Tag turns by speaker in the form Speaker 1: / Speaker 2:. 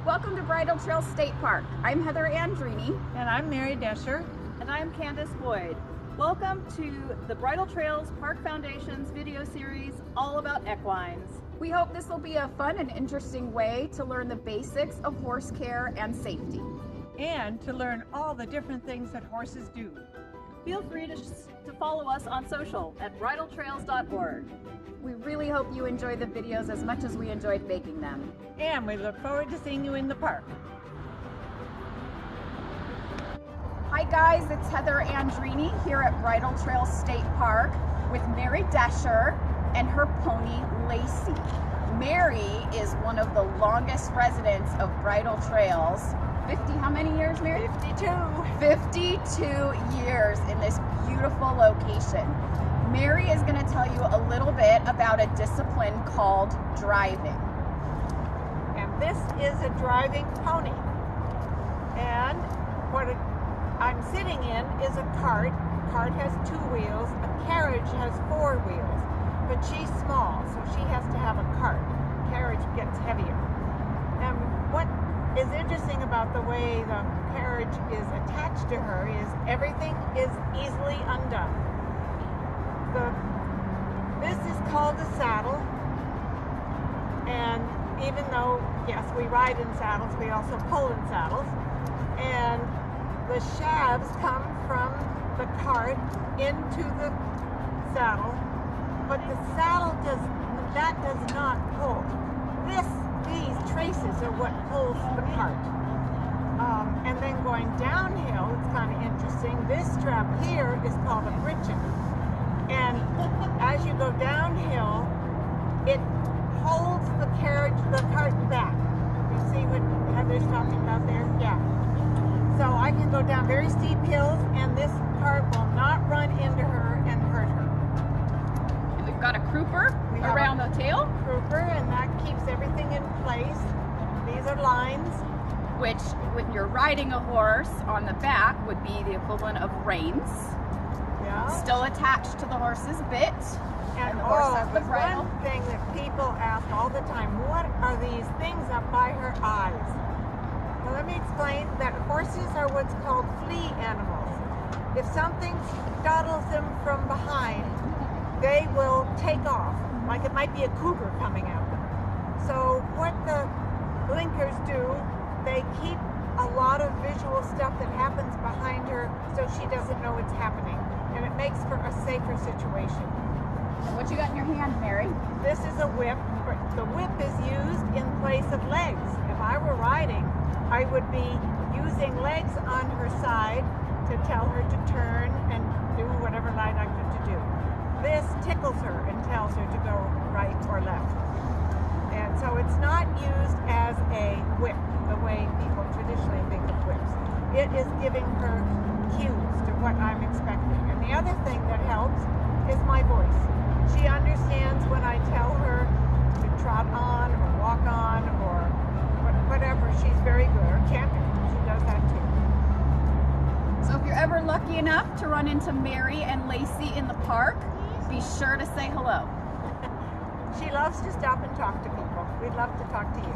Speaker 1: Welcome to Bridle Trails State Park. I'm Heather Andrini.
Speaker 2: And I'm Mary Desher.
Speaker 3: And I'm Candace Boyd. Welcome to the Bridle Trails Park Foundation's video series all about equines.
Speaker 1: We hope this will be a fun and interesting way to learn the basics of horse care and safety.
Speaker 2: And to learn all the different things that horses do.
Speaker 3: Feel free to follow us on social at bridletrails.org.
Speaker 1: We really hope you enjoy the videos as much as we enjoyed making them.
Speaker 2: And we look forward to seeing you in the park.
Speaker 1: Hi guys, it's Heather Andrini here at Bridle Trails State Park with Mary Desher and her pony Lacey. Mary is one of the longest residents of Bridle Trails. 50, how many years, Mary?
Speaker 2: 52.
Speaker 1: 52 years in this beautiful location. Mary is going to tell you a little bit about a discipline called driving.
Speaker 2: And this is a driving pony. And what I'm sitting in is a cart. Cart has 2 wheels. A carriage has 4 wheels. But she's small, so she has to have a cart. Carriage gets heavier. And what is interesting about the way the carriage is attached to her is everything is easily undone. This is called a saddle, and even though, yes, we ride in saddles, we also pull in saddles, and the shafts come from the cart into the saddle, but the saddle does not pull. These traces are what pulls the cart. And then going downhill, it's kind of interesting. This strap here is called a bridle. And as you go downhill, it holds the cart back. You see what Heather's talking about there? Yeah. So I can go down very steep hills, and this cart will not run into her and hurt her.
Speaker 1: And we've got a crooper around the tail.
Speaker 2: Crooper, and that keeps everything in place. These are lines.
Speaker 1: Which, when you're riding a horse on the back, would be the equivalent of reins.
Speaker 2: Yeah.
Speaker 1: Still attached to the horse's bit.
Speaker 2: And
Speaker 1: the horse has the
Speaker 2: the
Speaker 1: bridle.
Speaker 2: one thing that people ask all the time, what are these things up by her eyes? Well, let me explain that horses are what's called flea animals. If something startles them from behind, they will take off, like it might be a cougar coming at them. So what the blinkers do, they keep a lot of visual stuff that happens behind her so she doesn't know it's happening. And it makes for a safer situation.
Speaker 1: What you got in your hand, Mary?
Speaker 2: This is a whip. The whip is used in place of legs. If I were riding, I would be using legs on her side to tell her to turn and do whatever I'd like her to do. This tickles her and tells her to go right or left. And so it's not used as a whip, the way people traditionally think of whips. It is giving her cues to what I'm expecting. And the other thing that helps is my voice. She understands when I tell her to trot on or walk on or whatever. She's very good. Or canter. She does that too.
Speaker 1: So if you're ever lucky enough to run into Mary and Lacey in the park, be sure to say hello.
Speaker 2: She loves to stop and talk to people. We'd love to talk to you.